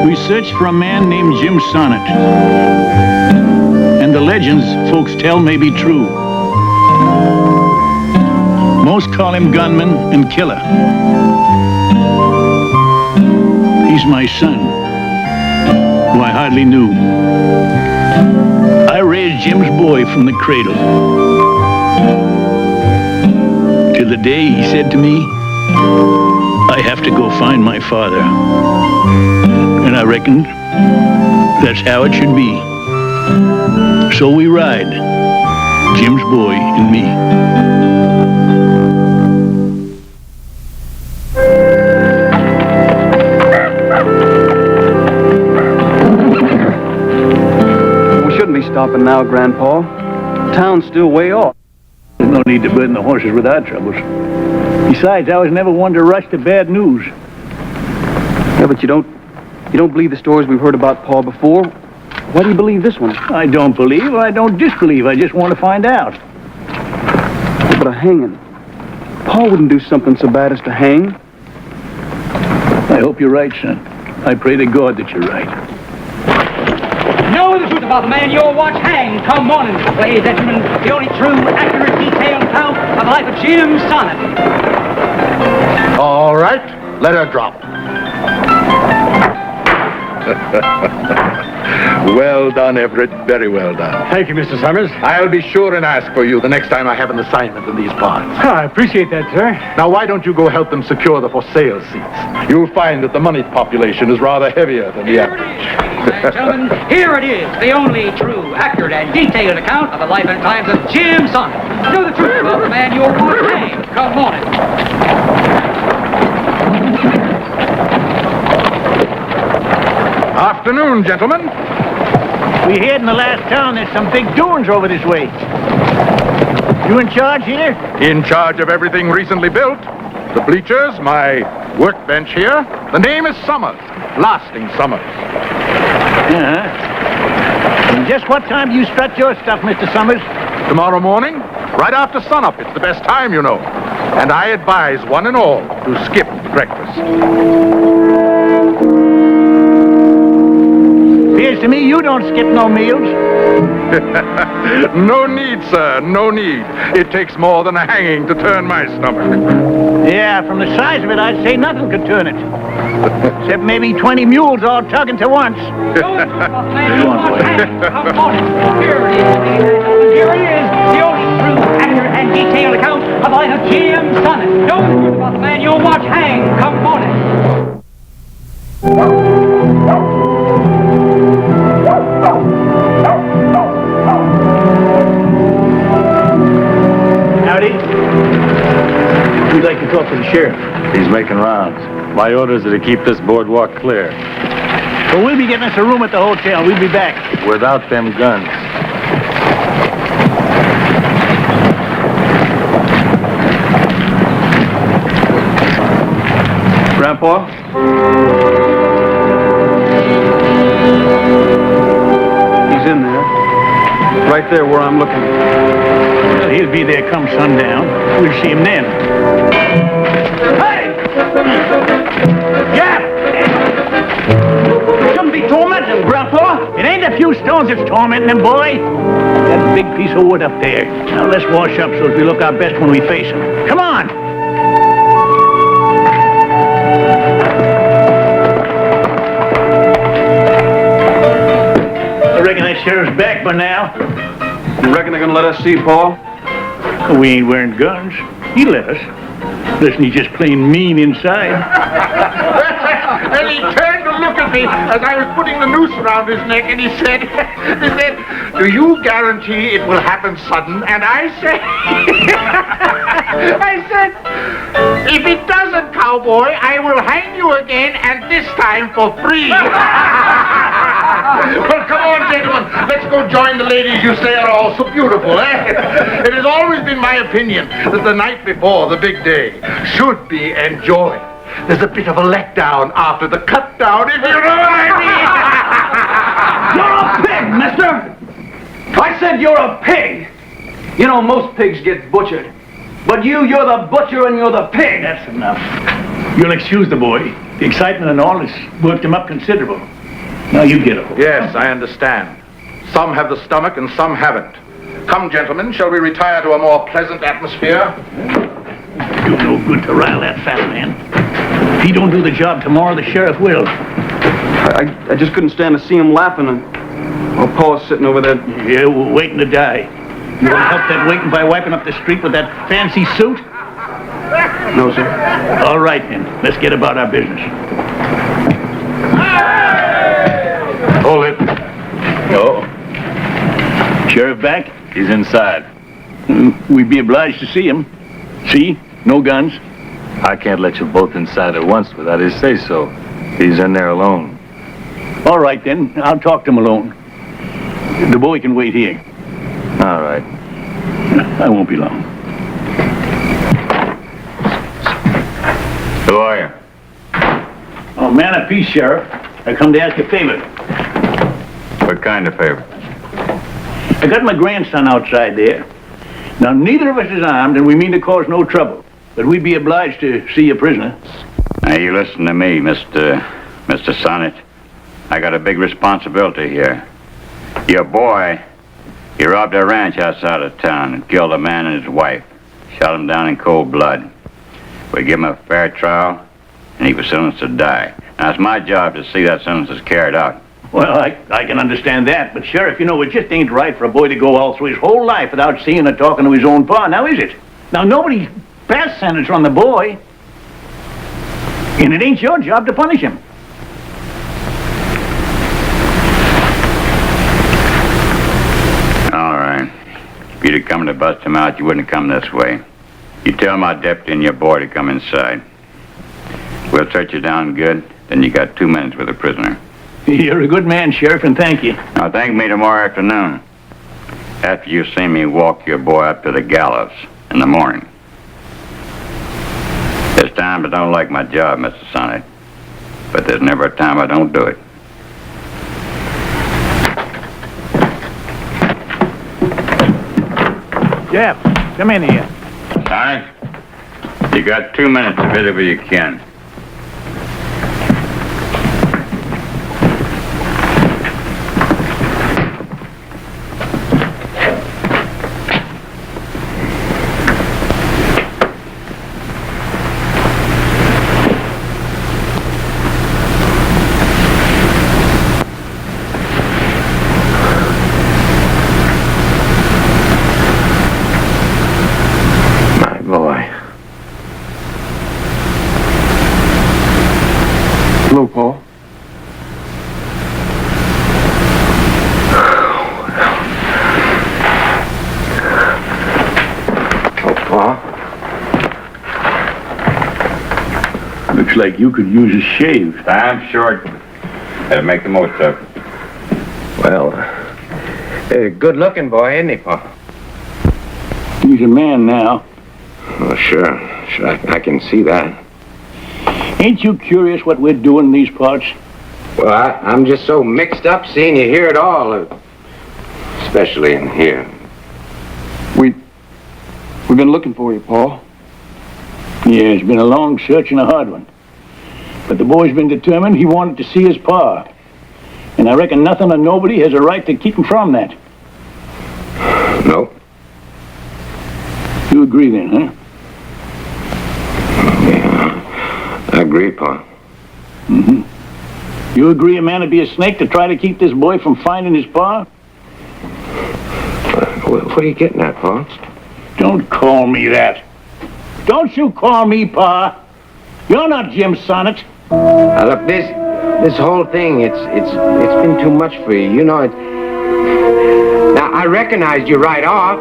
We searched for a man named Jim Sonnett. And the legends folks tell may be true. Most call him gunman and killer. He's my son, who I hardly knew. I raised Jim's boy from the cradle. Till the day he said to me, I have to go find my father. And I reckoned that's how it should be. So we ride, Jim's boy and me. We shouldn't be stopping now, Grandpa. Town's still way off. There's no need to burden the horses with our troubles. Besides, I was never one to rush to bad news. Yeah, but you don't believe the stories we've heard about Paul before? Why do you believe this one? I don't believe or I don't disbelieve. I just want to find out. Yeah, but a hanging. Paul wouldn't do something so bad as to hang. I hope you're right, son. I pray to God that you're right. Know the truth about the man you'll watch hang come morning. Ladies and gentlemen, the only true, accurate, detailed account of the life of Jim Sonnett. All right, let her drop. Well done, Everett. Very well done. Thank you, Mr. Summers. I'll be sure and ask for you the next time I have an assignment in these parts. I appreciate that, sir. Now, why don't you go help them secure the for sale seats? You'll find that the moneyed population is rather heavier than the average. Ladies and gentlemen, here it is, the only true, accurate, and detailed account of the life and times of Jim Sonnett. Know the truth about the man you'll watch hang come morning. Afternoon, gentlemen. We heard in the last town there's some big doings over this way. You in charge here? In charge of everything recently built. The bleachers, my workbench here. The name is Summers. Lasting Summers. Uh-huh. And just what time do you strut your stuff, Mr. Summers? Tomorrow morning, right after sunup. It's the best time, you know. And I advise one and all to skip breakfast. Appears to me you don't skip no meals. No need, sir, no need. It takes more than a hanging to turn my stomach. Yeah, from the size of it, I'd say nothing could turn it. Except maybe 20 mules all tugging to once. Know the truth about the man you'll watch hang come morning. Here it is, ladies and gentlemen, here it is, the only true, accurate, and detailed account of the life of Jim Sonnett. Know the truth about the man you'll watch hang come morning. Howdy. We'd like to talk to the sheriff. He's making rounds. My orders are to keep this boardwalk clear. Well, we'll be getting us a room at the hotel. We'll be back. Without them guns. Grandpa? He's in there. Right there where I'm looking. Well, he'll be there come sundown. We'll see him then. Hey! Yeah! Shouldn't be tormenting him, Grandpa. It ain't a few stones that's tormenting him, boy. That big piece of wood up there. Now, let's wash up so as we look our best when we face him. Come on! I reckon that sheriff's back by now. You reckon they're gonna let us see Paul? We ain't wearing guns. He let us. Listen, he's just plain mean inside. And he turned to look at me as I was putting the noose around his neck, and he said, do you guarantee it will happen sudden? And I said, if it doesn't, cowboy, I will hang you again, and this time for free. Well, come on, gentlemen. Let's go join the ladies you say are all so beautiful, eh? It has always been my opinion that the night before the big day should be enjoyed. There's a bit of a letdown after the cut down, if you know what I mean. You're a pig, mister! I said you're a pig! You know, most pigs get butchered. But you're the butcher and you're the pig. That's enough. You'll excuse the boy. The excitement and all has worked him up considerable. Now you get a hold. Yes, I understand. Some have the stomach and some haven't. Come, gentlemen, shall we retire to a more pleasant atmosphere? You're no good to rile that fat man. If he don't do the job tomorrow, the sheriff will. I just couldn't stand to see him laughing while Pa's sitting over there. Yeah, we're waiting to die. You want to help that waiting by wiping up the street with that fancy suit? No, sir. All right, then. Let's get about our business. Hold it. Oh. Sheriff back? He's inside. We'd be obliged to see him. See? No guns. I can't let you both inside at once without his say-so. He's in there alone. All right, then. I'll talk to him alone. The boy can wait here. All right. I won't be long. Who are you? Oh, man of peace, Sheriff. I come to ask a favor. What kind of favor? I got my grandson outside there. Now, neither of us is armed, and we mean to cause no trouble. But we'd be obliged to see a prisoner. Now, you listen to me, Mr. Sonnett. I got a big responsibility here. Your boy, he robbed a ranch outside of town and killed a man and his wife. Shot him down in cold blood. We give him a fair trial, and he was sentenced to die. Now, it's my job to see that sentence is carried out. Well, I can understand that. But, Sheriff, you know, it just ain't right for a boy to go all through his whole life without seeing or talking to his own pa. Now, is it? Now, nobody passed sentence on the boy. And it ain't your job to punish him. All right. If you'd have come to bust him out, you wouldn't have come this way. You tell my deputy and your boy to come inside. We'll search you down good, then you got 2 minutes with a prisoner. You're a good man, Sheriff, and thank you. Now, thank me tomorrow afternoon, after you see me walk your boy up to the gallows in the morning. There's times I don't like my job, Mr. Sonnett, but there's never a time I don't do it. Jeff, come in here. Sonnett, you got 2 minutes to visit where you can. Hello, Paul. Oh, Pa. Looks like you could use a shave. Time's short. Better make the most of it. Well, good-looking boy, isn't he, Pa? He's a man now. Oh, sure. Sure, I can see that. Ain't you curious what we're doing in these parts? Well, I'm just so mixed up seeing you here at all, especially in here. We've been looking for you, Paul. Yeah, it's been a long search and a hard one. But the boy's been determined he wanted to see his pa. And I reckon nothing or nobody has a right to keep him from that. No? You agree then, huh? I agree, Pa. Mm-hmm. You agree a man would be a snake to try to keep this boy from finding his pa? What are you getting at, Pa? Don't call me that. Don't you call me Pa. You're not Jim Sonnett. Look, this whole thing, it's been too much for you. You know, Now, I recognized you right off.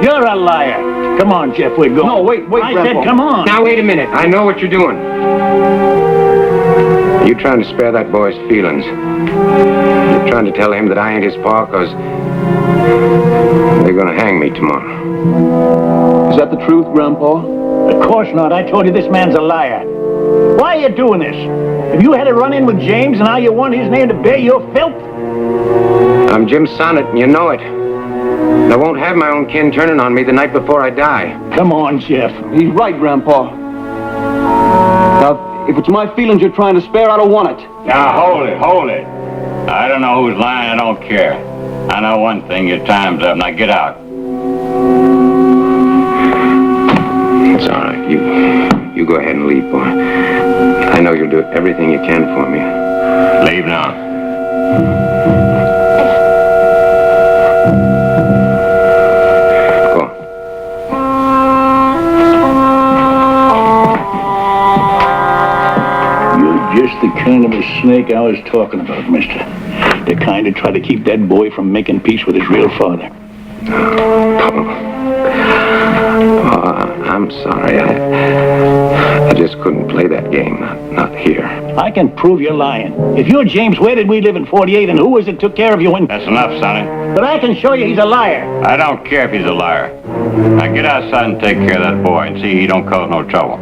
You're a liar. Come on, Jeff, we're going. No, wait, I Grandpa. said come on. Now, wait a minute. I know what you're doing. You're trying to spare that boy's feelings. You're trying to tell him that I ain't his pa, because they're going to hang me tomorrow. Is that the truth, Grandpa? Of course not. I told you this man's a liar. Why are you doing this? Have you had a run-in with James and now you want his name to bear your filth? I'm Jim Sonnett, and you know it. And I won't have my own kin turning on me the night before I die. Come on, Jeff. He's right, Grandpa. Now, if it's my feelings you're trying to spare, I don't want it. Now, hold it. I don't know who's lying. I don't care. I know one thing. Your time's up. Now get out. It's all right. You go ahead and leave, boy. I know you'll do everything you can for me. Leave now. Go on. You're just the kind of a snake I was talking about, mister. The kind to try to keep that boy from making peace with his real father. I'm sorry. I just couldn't play that game. Not here. I can prove you're lying. If you're James, where did we live in 48, and who was it took care of you when... That's enough, Sonny. But I can show you he's a liar. I don't care if he's a liar. Now get outside and take care of that boy and see he don't cause no trouble.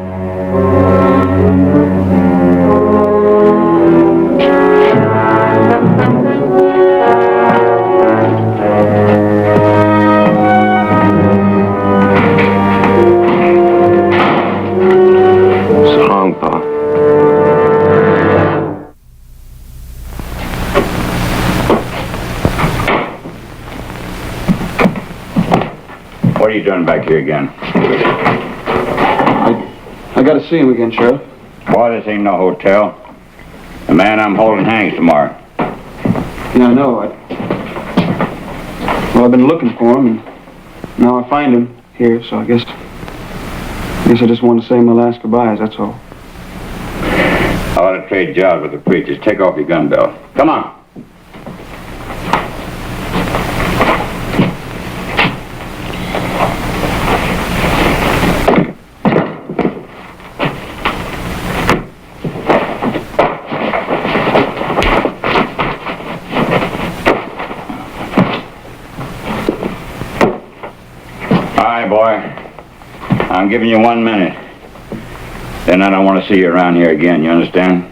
What are you doing back here again? I gotta see him again, Sheriff. Boy, this ain't no hotel. The man I'm holding hangs tomorrow. Yeah, I know. Well, I've been looking for him, and now I find him here, so I guess I just wanted to say my last goodbyes, that's all. I ought to trade jobs with the preachers. Take off your gun belt. Come on. Boy, I'm giving you 1 minute. Then I don't want to see you around here again, you understand?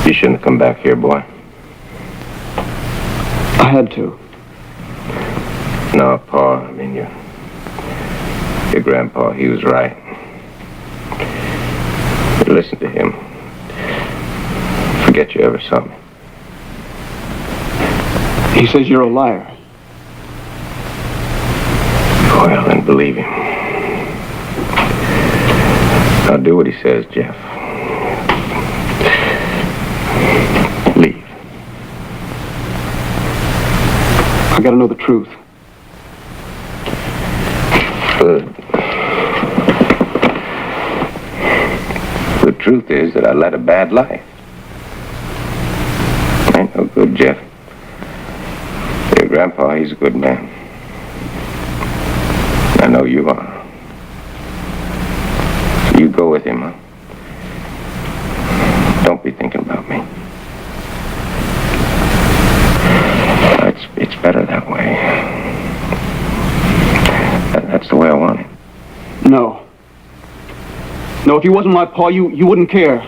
You shouldn't have come back here, boy. I had to. No, Pa, I mean, your grandpa, he was right. Listen to him. Forget you ever saw me. He says you're a liar. Well, then believe him. Now do what he says, Jeff. Leave. I gotta know the truth. Good. The truth is that I led a bad life. Ain't no good, Jeff. Your grandpa, he's a good man. I know you are. So you go with him, huh? Don't be thinking about me. It's better that way. That's the way I want it. No. No, if you wasn't my pa, you wouldn't care.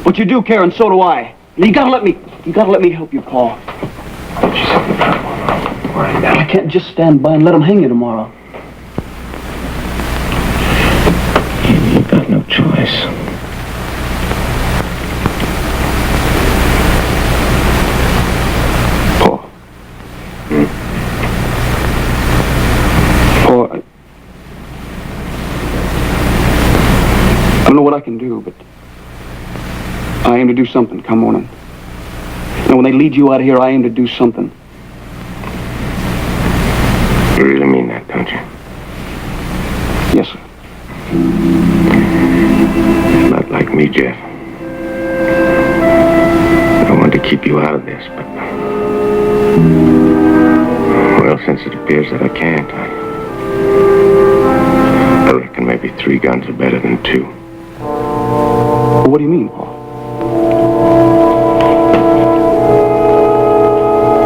But you do care, and so do I. And you gotta let me help you, Pa. I can't just stand by and let him hang you tomorrow. You got no choice. Pa. Pa, I don't know what I can do, but I aim to do something come morning. And when they lead you out of here, I aim to do something. You really mean that, don't you? Yes, sir. Not like me, Jeff. I don't want to keep you out of this, but... Well, since it appears that I can't, I reckon maybe 3 guns are better than 2. Well, what do you mean, Pa?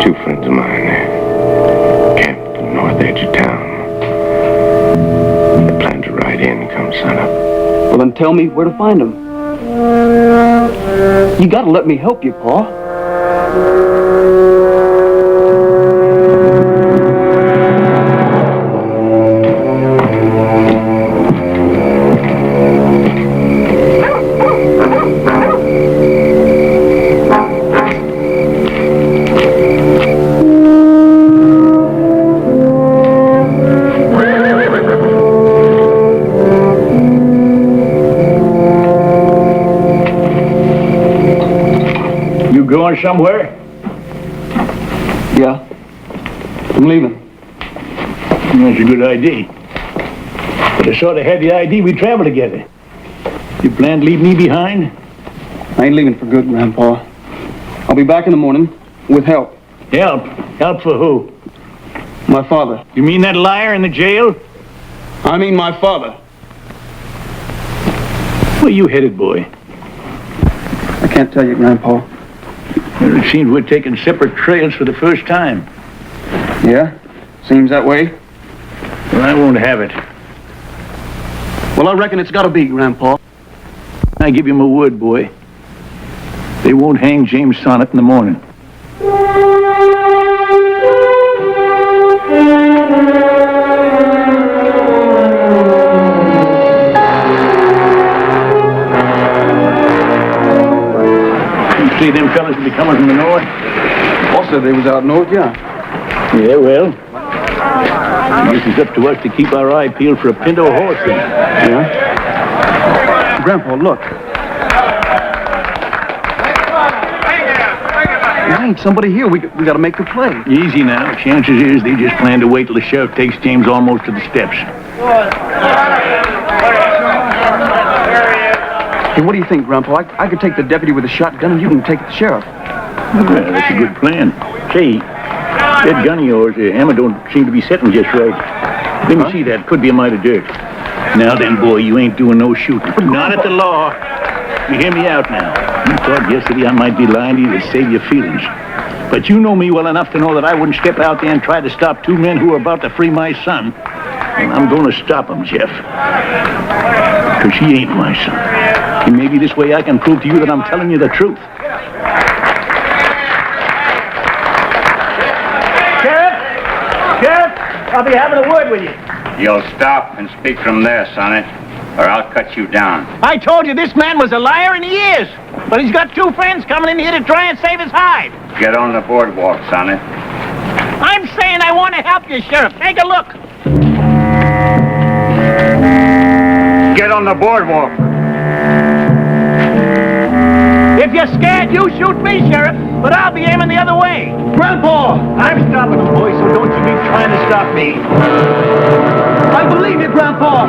2 friends of mine, camped at the north edge of town. They plan to ride in come sunup. Well, then tell me where to find them. You gotta let me help you, Pa. going somewhere? Yeah. I'm leaving. That's a good idea. But I sort of had the idea we'd travel together. You plan to leave me behind? I ain't leaving for good, Grandpa. I'll be back in the morning with help. Help? Help for who? My father. You mean that liar in the jail? I mean my father. Where you headed, boy? I can't tell you, Grandpa. Well, it seems we're taking separate trails for the first time. Yeah? Seems that way. Well, I won't have it. Well, I reckon it's gotta be, Grandpa. I give you my word, boy. They won't hang James Sonnett in the morning. You see them fellas will be coming from the north? Boss said they was out north, yeah. Yeah, well, I guess it's up to us to keep our eye peeled for a pinto horse then. Yeah? Grandpa, look. There ain't somebody here. We gotta make the play. Easy now. Chances is they just plan to wait till the sheriff takes James almost to the steps. Hey, what do you think, Grandpa? I could take the deputy with a shotgun and you can take the sheriff. Well, that's a good plan. Say, that gun of yours, the hammer don't seem to be setting just right. Let me see that. Could be a mite of dirt. Now then, boy, you ain't doing no shooting. Not at the law. You hear me out now. You thought yesterday I might be lying to you to save your feelings. But you know me well enough to know that I wouldn't step out there and try to stop two men who are about to free my son. And I'm going to stop them, Jeff. Because he ain't my son. And maybe this way I can prove to you that I'm telling you the truth. Sheriff, I'll be having a word with you. You'll stop and speak from there, Sonnett, or I'll cut you down. I told you this man was a liar, and he is. But he's got two friends coming in here to try and save his hide. Get on the boardwalk, Sonnett. I'm saying I want to help you, Sheriff. Take a look. Get on the boardwalk. If you're scared, you shoot me, Sheriff. But I'll be aiming the other way. Grandpa! I'm stopping him, boy, so don't you be trying to stop me. I believe you, Grandpa!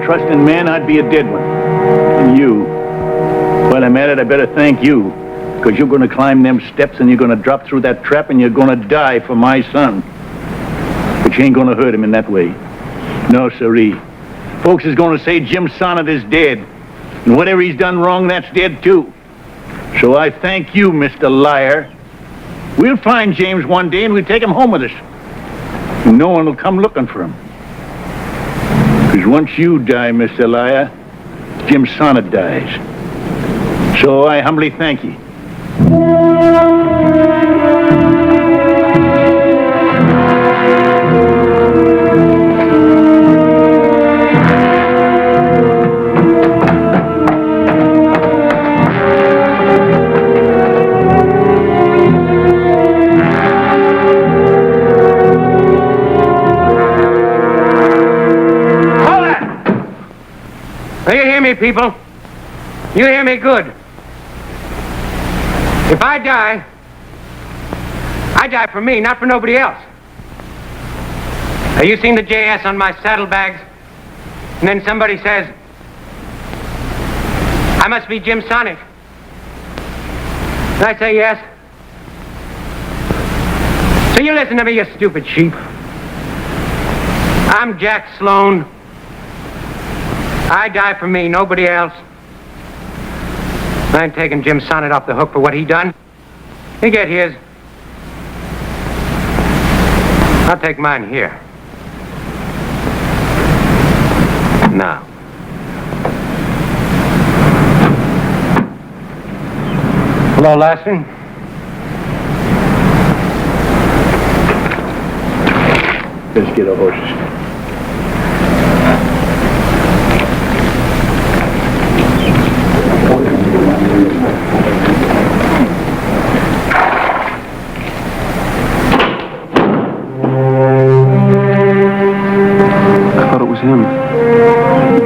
Trusting man, I'd be a dead one. And you, well, I'm at it, I better thank you. Because you're going to climb them steps and you're going to drop through that trap and you're going to die for my son. But you ain't going to hurt him in that way. No, sirree. Folks is going to say Jim Sonnett is dead. And whatever he's done wrong, that's dead too. So I thank you, Mr. Liar. We'll find James one day and we'll take him home with us. And no one will come looking for him. Because once you die, Mr. Liar, Jim Sonnett dies. So I humbly thank you. People, you hear me good. If I die for me, not for nobody else. Have you seen the JS on my saddlebags? And then somebody says, I must be Jim Sonnett. And I say yes. So you listen to me, you stupid sheep. I'm Jack Sloan. I die for me, nobody else. I'm taking Jim Sonnett off the hook for what he done. He get his. I'll take mine here. Now. Hello, Lassie. Let's get our horses. I thought it was him.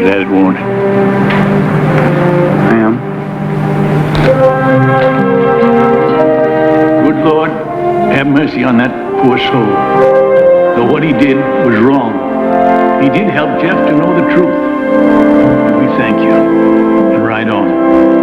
Glad it won't. I am. Good Lord, have mercy on that poor soul. Though what he did was wrong, he did help Jeff to know the truth. We thank you. And ride on.